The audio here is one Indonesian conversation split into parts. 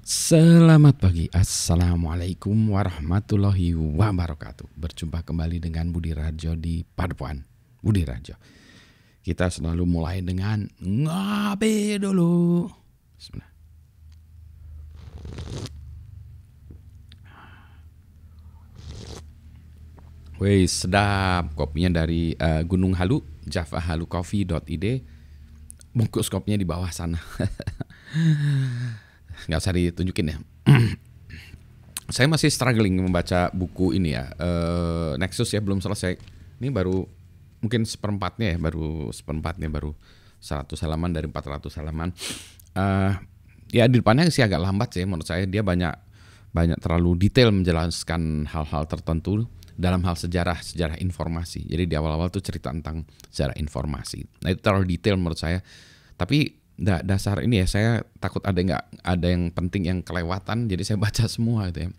Selamat pagi, Assalamualaikum warahmatullahi wabarakatuh. Berjumpa kembali dengan Budi Rajo di Padepokan Budi Rajo. Kita selalu mulai dengan ngopi dulu. Bismillah. Wih, sedap. Kopinya dari Gunung Halu, javahalucoffee.id. Bungkus kopinya di bawah sana. Nggak usah ditunjukin ya. Saya masih struggling membaca buku ini ya, Nexus ya, belum selesai. Ini baru mungkin seperempatnya ya, baru 100 halaman dari 400 halaman. Ya di depannya sih agak lambat sih menurut saya. Dia banyak terlalu detail menjelaskan hal-hal tertentu dalam hal sejarah informasi. Jadi di awal-awal tuh cerita tentang sejarah informasi. Nah itu terlalu detail menurut saya. Tapi dasar ini ya, saya takut ada yang penting yang kelewatan, jadi saya baca semua gitu ya.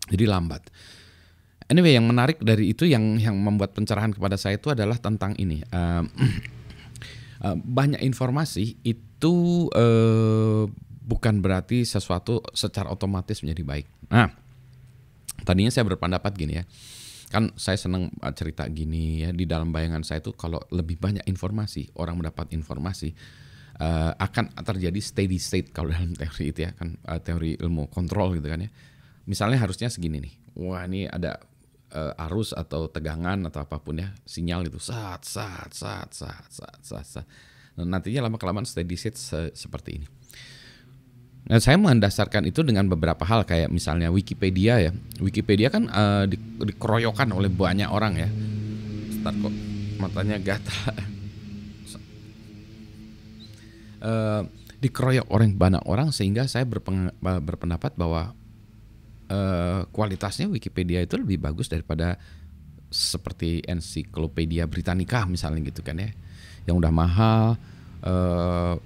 Jadi lambat. Anyway, yang menarik dari itu yang membuat pencerahan kepada saya itu adalah tentang ini. Banyak informasi itu bukan berarti sesuatu secara otomatis menjadi baik. Nah, tadinya saya berpendapat gini ya. Kan saya senang cerita gini ya, di dalam bayangan saya itu kalau lebih banyak informasi, orang mendapat informasi, akan terjadi steady state kalau dalam teori itu ya kan, teori ilmu kontrol gitu kan ya. Misalnya harusnya segini nih, wah ini ada arus atau tegangan atau apapun ya, sinyal itu sat. Nah, nantinya lama kelamaan steady state seperti ini. Nah, saya mendasarkan itu dengan beberapa hal kayak misalnya Wikipedia ya. Wikipedia kan dikeroyokan oleh banyak orang ya. Start kok matanya gatal. Dikeroyok oleh banyak orang sehingga saya berpendapat bahwa kualitasnya Wikipedia itu lebih bagus daripada seperti Encyclopedia Britannica misalnya gitu kan ya, yang udah mahal,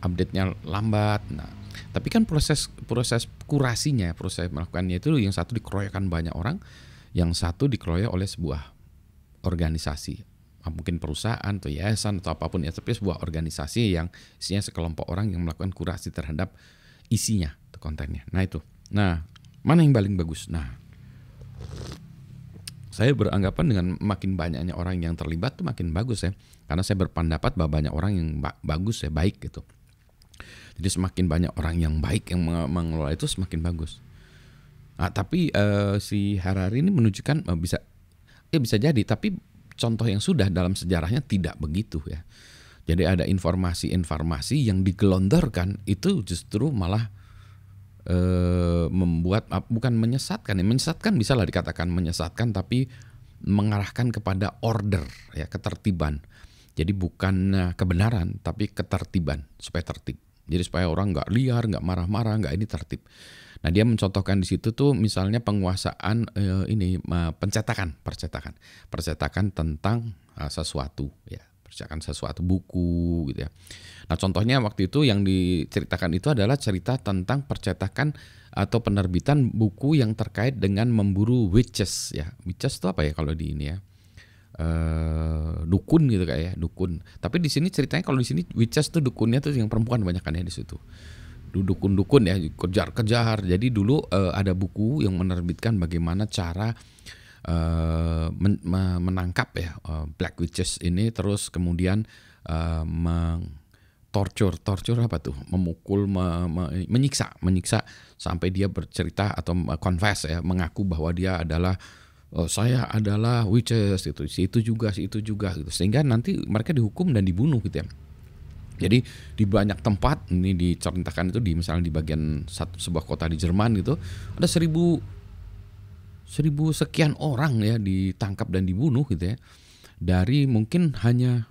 update-nya lambat. Nah, tapi kan proses kurasinya, proses melakukannya itu yang satu dikeroyokkan banyak orang, yang satu dikeroyok oleh sebuah organisasi. Mungkin perusahaan atau yayasan atau apapun ya, tapi sebuah organisasi yang isinya sekelompok orang yang melakukan kurasi terhadap isinya atau kontennya. Nah itu. Nah, mana yang paling bagus? Nah, saya beranggapan dengan makin banyaknya orang yang terlibat tuh makin bagus ya. Karena saya berpendapat bahwa banyak orang yang bagus ya, baik gitu. Jadi semakin banyak orang yang baik yang mengelola itu semakin bagus. Nah, tapi si Harari ini menunjukkan bisa jadi, tapi contoh yang sudah dalam sejarahnya tidak begitu ya. Jadi ada informasi yang digelontorkan itu justru malah membuat, bukan menyesatkan ya. Menyesatkan bisa lah dikatakan menyesatkan, tapi mengarahkan kepada order ya, ketertiban. Jadi bukan kebenaran tapi ketertiban, supaya tertib. Jadi supaya orang nggak liar, nggak marah-marah, nggak, ini tertib. Nah dia mencontohkan di situ tuh misalnya penguasaan percetakan tentang sesuatu ya, percetakan sesuatu buku gitu ya. Nah contohnya waktu itu yang diceritakan itu adalah cerita tentang percetakan atau penerbitan buku yang terkait dengan memburu witches ya. Witches itu apa ya kalau di ini ya? Dukun gitu kayak ya, dukun. Tapi di sini ceritanya kalau di sini witches tuh dukunnya tuh yang perempuan banyak kan ya di situ. Dukun-dukun ya, kejar-kejar. Jadi dulu ada buku yang menerbitkan bagaimana cara menangkap ya black witches ini, terus kemudian torture apa tuh, memukul, menyiksa sampai dia bercerita atau confess ya, mengaku bahwa dia adalah saya adalah witches itu, si itu juga gitu, sehingga nanti mereka dihukum dan dibunuh gitu ya. Jadi di banyak tempat ini diceritakan itu, di misalnya di bagian sebuah kota di Jerman gitu, ada 1000 sekian orang ya ditangkap dan dibunuh gitu ya, dari mungkin hanya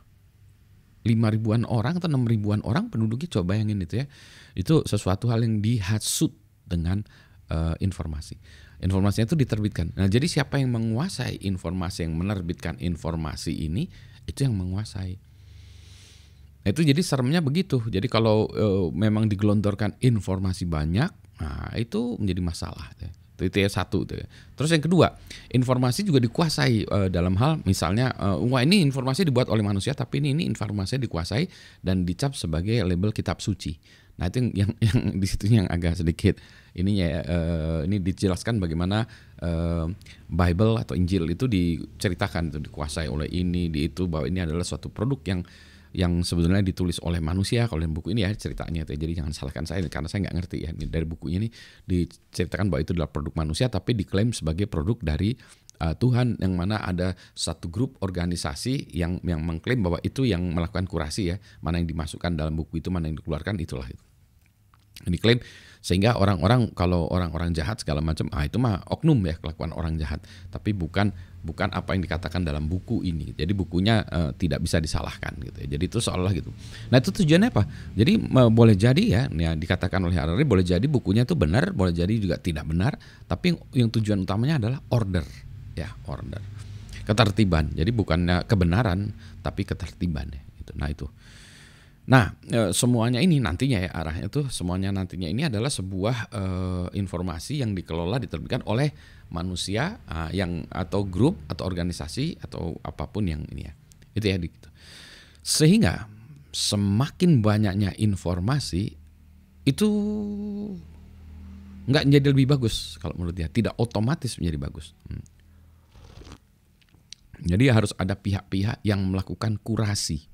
5.000-an orang atau 6.000-an orang penduduknya. Coba bayangin itu ya, itu sesuatu hal yang dihasut dengan informasinya itu diterbitkan. Nah jadi siapa yang menguasai informasi, yang menerbitkan informasi ini, itu yang menguasai. Nah, itu jadi seremnya begitu. Jadi kalau memang digelontorkan informasi banyak, nah itu menjadi masalah. Itu ya satu. Terus yang kedua, informasi juga dikuasai dalam hal misalnya, wah ini informasi dibuat oleh manusia, tapi ini informasinya dikuasai dan dicap sebagai label kitab suci. Nah itu yang di situ yang agak sedikit ininya ya, ini dijelaskan bagaimana Bible atau Injil itu diceritakan, itu dikuasai oleh ini, di itu, bahwa ini adalah suatu produk yang sebetulnya ditulis oleh manusia. Kalau dalam buku ini ya ceritanya itu, jadi jangan salahkan saya karena saya nggak ngerti ya. Ini dari bukunya ini diceritakan bahwa itu adalah produk manusia, tapi diklaim sebagai produk dari Tuhan, yang mana ada satu grup organisasi yang mengklaim bahwa itu yang melakukan kurasi ya, mana yang dimasukkan dalam buku itu, mana yang dikeluarkan, itulah itu. Diklaim sehingga orang-orang, kalau orang-orang jahat segala macam, itu mah oknum ya, kelakuan orang jahat, tapi bukan apa yang dikatakan dalam buku ini. Jadi bukunya tidak bisa disalahkan gitu ya. Jadi itu seolah gitu. Nah itu tujuannya apa? Jadi boleh jadi ya dikatakan oleh Harari, boleh jadi bukunya itu benar, boleh jadi juga tidak benar, tapi yang tujuan utamanya adalah order ya, order, ketertiban. Jadi bukannya kebenaran tapi ketertiban ya gitu. Nah itu. Nah, semuanya ini nantinya ya, arahnya tuh semuanya nantinya ini adalah sebuah informasi yang dikelola, diterbitkan oleh manusia yang atau grup atau organisasi atau apapun yang ini ya. Itu ya gitu. Sehingga semakin banyaknya informasi itu nggak menjadi lebih bagus kalau menurut dia, tidak otomatis menjadi bagus. Jadi harus ada pihak-pihak yang melakukan kurasi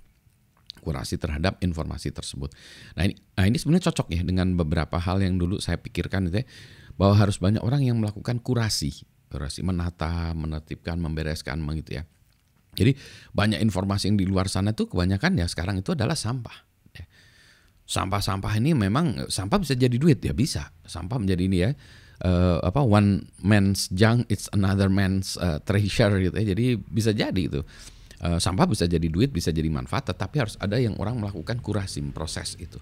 terhadap informasi tersebut. Nah ini sebenarnya cocok ya dengan beberapa hal yang dulu saya pikirkan itu ya, bahwa harus banyak orang yang melakukan kurasi, menata, menertibkan, membereskan begitu ya. Jadi banyak informasi yang di luar sana tuh kebanyakan ya sekarang itu adalah sampah. Sampah-sampah ini memang sampah bisa jadi duit ya, bisa. Sampah menjadi ini ya, one man's junk it's another man's treasure gitu ya. Jadi bisa jadi itu. Sampah bisa jadi duit, bisa jadi manfaat, tetapi harus ada yang orang melakukan kurasi, proses itu.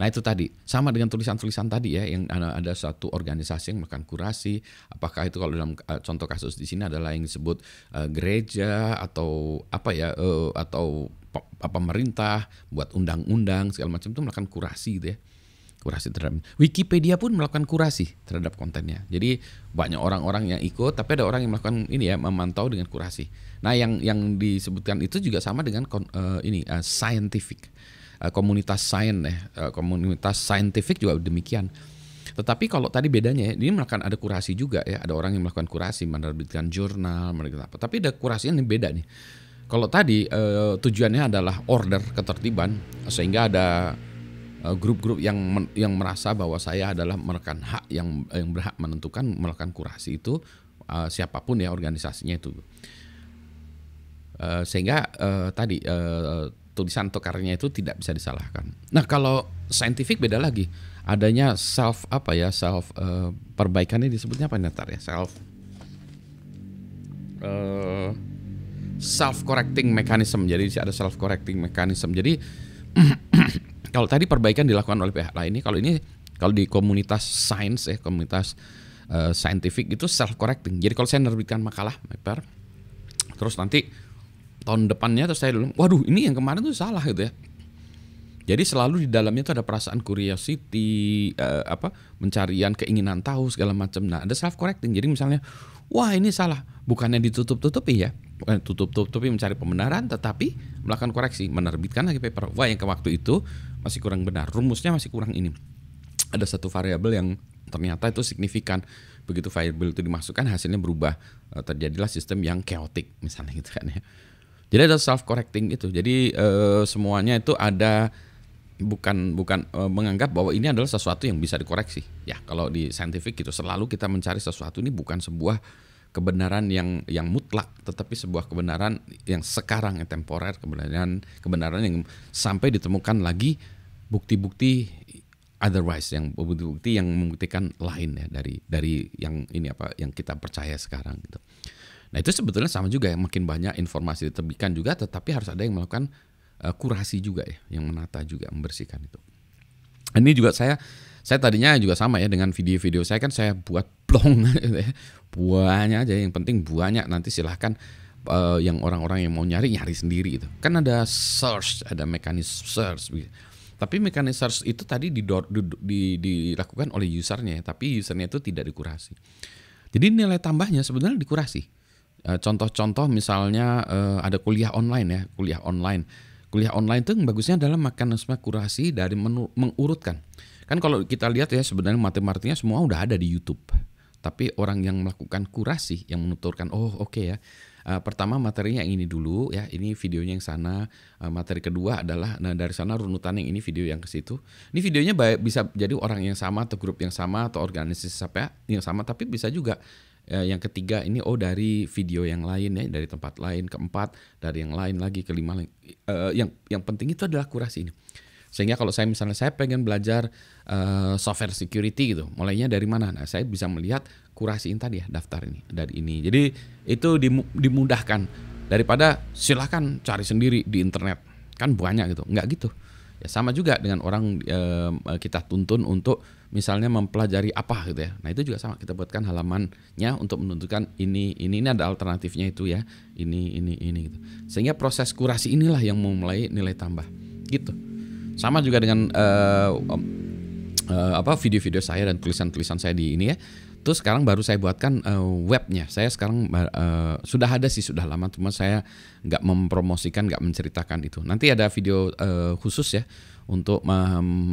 Nah itu tadi, sama dengan tulisan-tulisan tadi ya, yang ada satu organisasi yang melakukan kurasi. Apakah itu kalau dalam contoh kasus di sini adalah yang disebut gereja atau apa ya, atau pemerintah buat undang-undang segala macam, itu melakukan kurasi gitu ya. Kurasi terhadap Wikipedia pun melakukan kurasi terhadap kontennya. Jadi banyak orang-orang yang ikut, tapi ada orang yang melakukan ini ya, memantau dengan kurasi. Nah yang disebutkan itu juga sama dengan scientific, komunitas sains ya, komunitas scientific juga demikian. Tetapi kalau tadi bedanya ya, ini melakukan ada kurasi juga ya, ada orang yang melakukan kurasi, menerbitkan jurnal, menerbitkan apa. Tapi ada kurasinya yang beda nih. Kalau tadi tujuannya adalah order, ketertiban, sehingga ada grup-grup yang merasa bahwa saya adalah merekan hak yang berhak menentukan, melakukan kurasi itu siapapun ya organisasinya itu, sehingga tadi tulisan atau karyanya itu tidak bisa disalahkan. Nah kalau scientific beda lagi, adanya self perbaikannya disebutnya apa Netar ya, self correcting mechanism. Jadi ada self correcting mechanism. Jadi kalau tadi perbaikan dilakukan oleh pihak lain, kalau di komunitas sains ya, komunitas scientific itu self correcting. Jadi kalau saya menerbitkan makalah paper, terus nanti tahun depannya terus saya dulu, waduh ini yang kemarin tuh salah gitu ya. Jadi selalu di dalamnya itu ada perasaan curiosity, pencarian keinginan tahu segala macam. Nah ada self correcting. Jadi misalnya, wah ini salah, bukannya ditutup-tutupi ya, bukan tutup-tutupi mencari pembenaran, tetapi melakukan koreksi, menerbitkan lagi paper. Wah yang ke waktu itu masih kurang benar, rumusnya masih kurang ini. Ada satu variabel yang ternyata itu signifikan. Begitu variabel itu dimasukkan, hasilnya berubah. Terjadilah sistem yang chaotic misalnya gitu kan ya. Jadi ada self correcting itu. Jadi semuanya itu ada, bukan menganggap bahwa ini adalah sesuatu yang bisa dikoreksi. Ya kalau di scientific gitu selalu kita mencari sesuatu ini bukan sebuah kebenaran yang mutlak, tetapi sebuah kebenaran yang sekarang, yang temporer, kebenaran yang sampai ditemukan lagi bukti-bukti otherwise, yang bukti-bukti yang membuktikan lain ya dari yang ini yang kita percaya sekarang gitu. Nah itu sebetulnya sama juga ya, makin banyak informasi diterbitkan juga, tetapi harus ada yang melakukan kurasi juga ya, yang menata juga, membersihkan itu. Ini juga saya tadinya juga sama ya dengan video-video saya, kan saya buat blog banyak aja, yang penting banyak, nanti silahkan yang orang-orang yang mau nyari sendiri itu. Kan ada search, ada mekanisme search gitu. Tapi mekanisme search itu tadi dilakukan oleh usernya, tapi usernya itu tidak dikurasi. Jadi nilai tambahnya sebenarnya dikurasi. Contoh-contoh misalnya ada kuliah online ya, Kuliah online itu bagusnya adalah mekanisme kurasi dari mengurutkan. Kan kalau kita lihat ya sebenarnya matematiknya semua udah ada di YouTube. Tapi orang yang melakukan kurasi, yang menuturkan, oh oke ya, pertama materinya yang ini dulu ya, ini videonya yang sana, materi kedua adalah, nah dari sana runutan yang ini video yang ke situ. Ini videonya bisa jadi orang yang sama atau grup yang sama atau organisasi yang sama, tapi bisa juga yang ketiga ini dari video yang lain ya, dari tempat lain, keempat dari yang lain lagi, kelima yang penting itu adalah kurasi ini. Sehingga kalau saya pengen belajar software security gitu, mulainya dari mana? Nah, saya bisa melihat kurasiin tadi ya daftar ini dari ini. Jadi itu dimudahkan daripada silakan cari sendiri di internet, kan banyak gitu. Enggak gitu. Ya sama juga dengan orang kita tuntun untuk misalnya mempelajari apa gitu ya. Nah itu juga sama, kita buatkan halamannya untuk menentukan ini ada alternatifnya itu ya, ini gitu. Sehingga proses kurasi inilah yang memulai nilai tambah gitu. Sama juga dengan video-video saya dan tulisan-tulisan saya di ini ya. Terus sekarang baru saya buatkan webnya. Saya sekarang sudah ada sih, sudah lama, cuma saya nggak mempromosikan, nggak menceritakan itu. Nanti ada video khusus ya untuk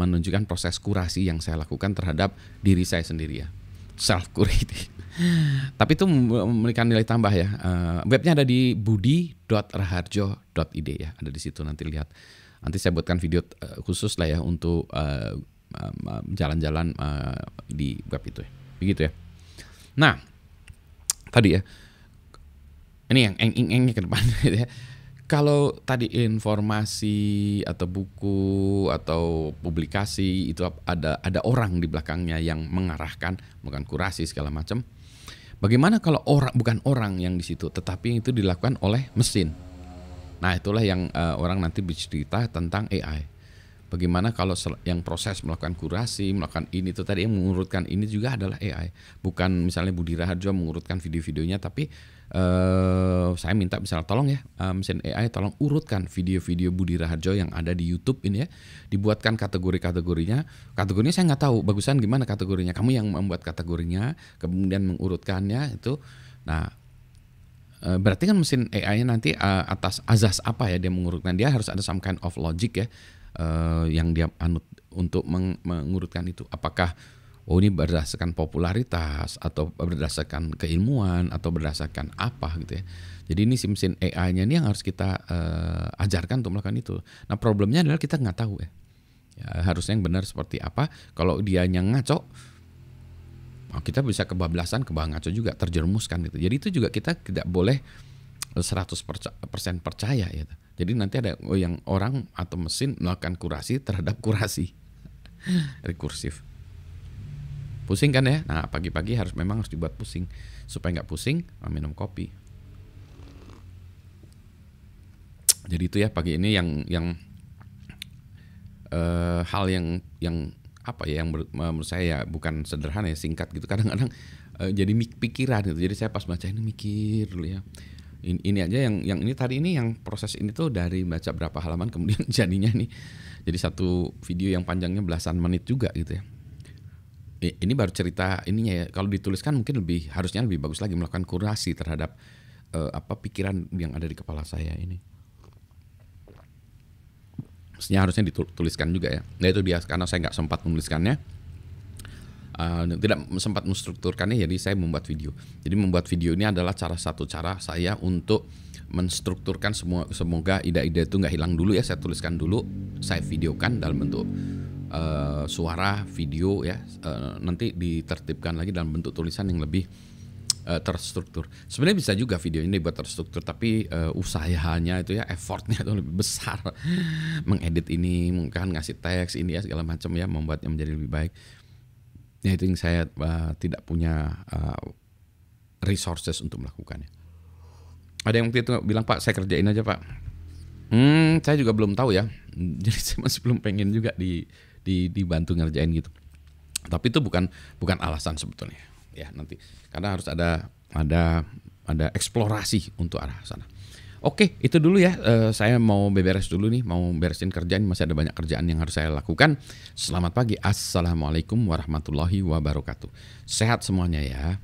menunjukkan proses kurasi yang saya lakukan terhadap diri saya sendiri ya, self curating. Tapi itu memberikan nilai tambah ya. Webnya ada di budi.raharjo.id ya, ada di situ, nanti lihat. Nanti saya buatkan video khusus lah ya untuk jalan-jalan di web itu ya. Begitu ya. Nah, tadi ya. Ini yang eng-engnya ke depan gitu ya. Kalau tadi informasi atau buku atau publikasi itu ada orang di belakangnya yang mengarahkan, bukan kurasi segala macam. Bagaimana kalau bukan orang yang di situ, tetapi itu dilakukan oleh mesin? Nah itulah yang orang nanti bercerita tentang AI. Bagaimana kalau yang proses melakukan kurasi, melakukan ini itu tadi yang mengurutkan ini juga adalah AI. Bukan misalnya Budi Raharjo mengurutkan video-videonya, tapi saya minta misalnya tolong ya mesin AI tolong urutkan video-video Budi Raharjo yang ada di YouTube ini ya. Dibuatkan kategorinya. Kategorinya saya nggak tahu bagusan gimana kategorinya. Kamu yang membuat kategorinya, kemudian mengurutkannya itu. Nah berarti kan mesin AI-nya nanti atas azas apa ya dia mengurutkan, dia harus ada some kind of logic ya yang dia anut untuk mengurutkan itu. Apakah ini berdasarkan popularitas atau berdasarkan keilmuan atau berdasarkan apa gitu ya. Jadi ini si mesin AI-nya ini yang harus kita ajarkan untuk melakukan itu. Nah problemnya adalah kita nggak tahu ya. Harusnya yang benar seperti apa. Kalau dia yang ngaco, kita bisa kebablasan, ngaco juga, terjerumuskan gitu. Jadi itu juga kita tidak boleh 100% percaya ya. Jadi nanti ada yang orang atau mesin melakukan kurasi terhadap kurasi. Rekursif. Pusing kan ya? Nah pagi-pagi memang harus dibuat pusing. Supaya nggak pusing, minum kopi. Jadi itu ya pagi ini yang hal yang apa ya yang menurut saya ya bukan sederhana ya, singkat gitu, kadang-kadang jadi pikiran gitu. Jadi saya pas baca ini mikir dulu ya. Ini aja yang ini tadi ini yang proses ini tuh dari baca berapa halaman kemudian jadinya nih jadi satu video yang panjangnya belasan menit juga gitu ya. Ini baru cerita ininya ya. Kalau dituliskan mungkin harusnya lebih bagus lagi, melakukan kurasi terhadap pikiran yang ada di kepala saya ini. Mestinya harusnya dituliskan juga ya. Nah itu dia, karena saya nggak sempat menuliskannya, tidak sempat menstrukturkannya, jadi saya membuat video. Jadi membuat video ini adalah satu cara saya untuk menstrukturkan semoga ide-ide itu nggak hilang dulu ya. Saya tuliskan dulu, saya videokan dalam bentuk suara, video ya. Nanti ditertibkan lagi dalam bentuk tulisan yang lebih terstruktur. Sebenarnya bisa juga video ini dibuat terstruktur, tapi usahanya itu ya, effortnya itu lebih besar. Mengedit ini, mungkin ngasih teks ini ya segala macam ya, membuatnya menjadi lebih baik. Ya itu yang saya tidak punya resources untuk melakukannya. Ada yang waktu itu bilang, Pak saya kerjain aja Pak. Saya juga belum tahu ya. Jadi saya masih belum pengen juga dibantu ngerjain gitu. Tapi itu bukan alasan sebetulnya. Ya nanti karena harus ada eksplorasi untuk arah sana. Oke, itu dulu ya. Saya mau beberes dulu nih, mau beresin kerjaan, masih ada banyak kerjaan yang harus saya lakukan. Selamat pagi. Assalamualaikum warahmatullahi wabarakatuh. Sehat semuanya ya.